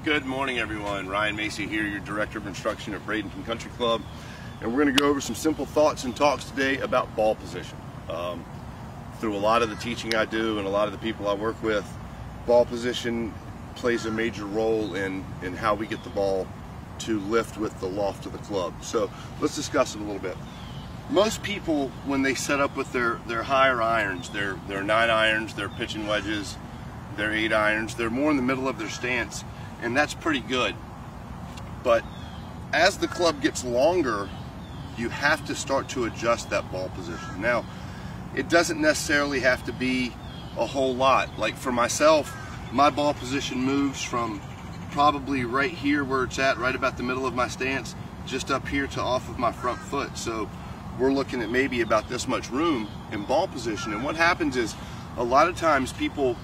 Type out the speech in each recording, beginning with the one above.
Good morning, everyone. Ryan Macy here, your Director of Instruction at Bradenton Country Club, and we're going to go over some simple thoughts and talks today about ball position. Through a lot of the teaching I do and a lot of the people I work with, ball position plays a major role in how we get the ball to lift with the loft of the club. So let's discuss it a little bit. Most people, when they set up with their higher irons, their 9 irons, their pitching wedges, their 8 irons, they're more in the middle of their stance, and that's pretty good. But as the club gets longer, you have to start to adjust that ball position. Now, it doesn't necessarily have to be a whole lot. Like for myself, my ball position moves from probably right here where it's at, right about the middle of my stance, just up here to off of my front foot. So we're looking at maybe about this much room in ball position. And what happens is a lot of times people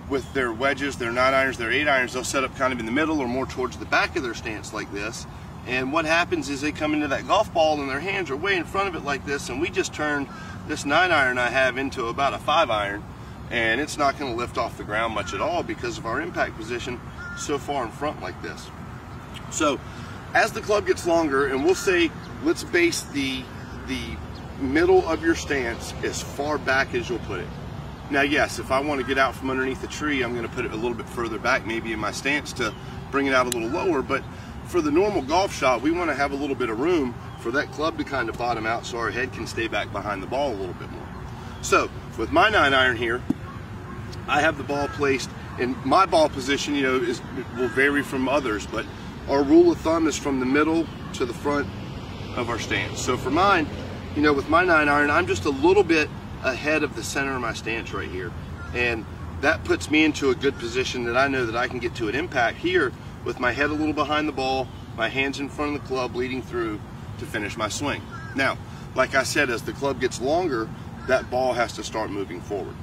with their wedges, their 9 irons, their 8 irons, they'll set up kind of in the middle or more towards the back of their stance like this. And what happens is they come into that golf ball and their hands are way in front of it like this, and we just turned this 9 iron I have into about a 5 iron, and it's not going to lift off the ground much at all because of our impact position so far in front like this. So as the club gets longer, and we'll say let's base the middle of your stance as far back as you'll put it. Now yes, if I want to get out from underneath the tree, I'm going to put it a little bit further back maybe in my stance to bring it out a little lower, but for the normal golf shot, we want to have a little bit of room for that club to kind of bottom out so our head can stay back behind the ball a little bit more. So with my 9 iron here, I have the ball placed in my ball position, you know, will vary from others, but our rule of thumb is from the middle to the front of our stance. So for mine, you know, with my 9 iron, I'm just a little bit ahead of the center of my stance right here, and that puts me into a good position that I know that I can get to an impact here with my head a little behind the ball, my hands in front of the club leading through to finish my swing. Now, like I said, as the club gets longer, that ball has to start moving forward.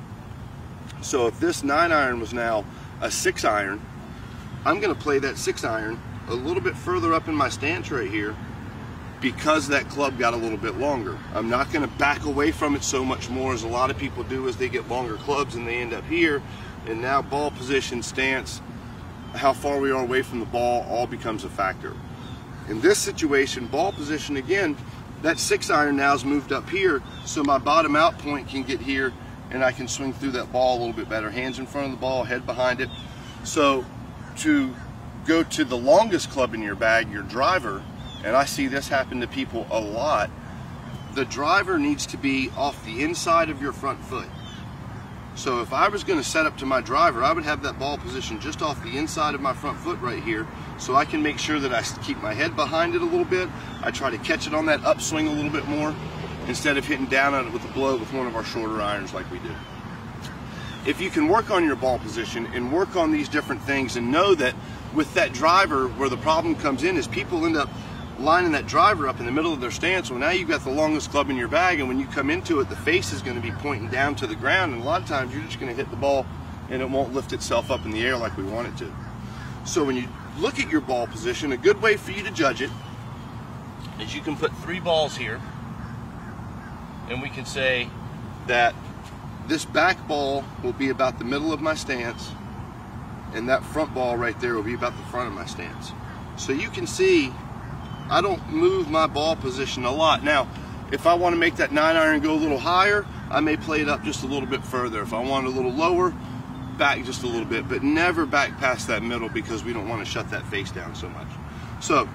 So if this 9 iron was now a 6 iron, I'm going to play that 6 iron a little bit further up in my stance right here because that club got a little bit longer. I'm not going to back away from it so much more as a lot of people do as they get longer clubs and they end up here, and now ball position, stance, how far we are away from the ball all becomes a factor. In this situation, ball position, again, that 6 iron now is moved up here, so my bottom out point can get here and I can swing through that ball a little bit better. Hands in front of the ball, head behind it. So to go to the longest club in your bag, your driver, and I see this happen to people a lot, the driver needs to be off the inside of your front foot. So if I was going to set up to my driver, I would have that ball position just off the inside of my front foot right here, so I can make sure that I keep my head behind it a little bit. I try to catch it on that upswing a little bit more instead of hitting down on it with a blow with one of our shorter irons like we do. If you can work on your ball position and work on these different things and know that with that driver, where the problem comes in is people end up lining that driver up in the middle of their stance. Well, now you've got the longest club in your bag, and when you come into it, the face is going to be pointing down to the ground, and a lot of times you're just going to hit the ball and it won't lift itself up in the air like we want it to. So when you look at your ball position, a good way for you to judge it is you can put 3 balls here, and we can say that this back ball will be about the middle of my stance, and that front ball right there will be about the front of my stance. So you can see I don't move my ball position a lot. Now, if I want to make that 9 iron go a little higher, I may play it up just a little bit further. If I want it a little lower, back just a little bit, but never back past that middle because we don't want to shut that face down so much. So,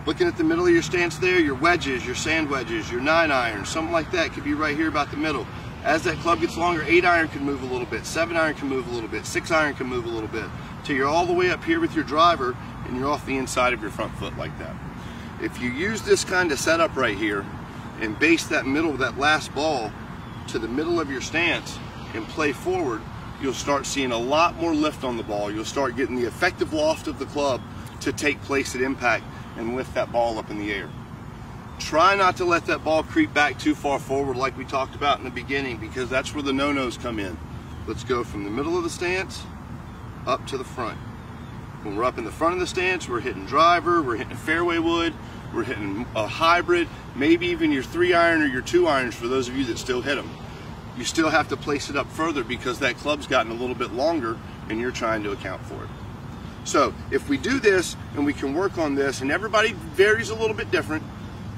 looking at the middle of your stance there, your wedges, your sand wedges, your 9 irons, something like that could be right here about the middle. As that club gets longer, 8 iron can move a little bit, 7 iron can move a little bit, 6 iron can move a little bit, till you're all the way up here with your driver and you're off the inside of your front foot like that. If you use this kind of setup right here and base that middle of that last ball to the middle of your stance and play forward, you'll start seeing a lot more lift on the ball. You'll start getting the effective loft of the club to take place at impact and lift that ball up in the air. Try not to let that ball creep back too far forward like we talked about in the beginning, because that's where the no-nos come in. Let's go from the middle of the stance up to the front. When we're up in the front of the stance, we're hitting driver, we're hitting fairway wood, we're hitting a hybrid, maybe even your 3 iron or your 2 irons for those of you that still hit them. You still have to place it up further because that club's gotten a little bit longer and you're trying to account for it. So if we do this and we can work on this, and everybody varies a little bit different,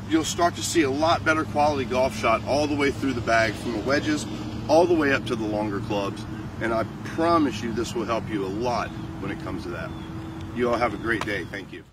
you'll start to see a lot better quality golf shot all the way through the bag, from the wedges all the way up to the longer clubs. And I promise you this will help you a lot when it comes to that. You all have a great day. Thank you.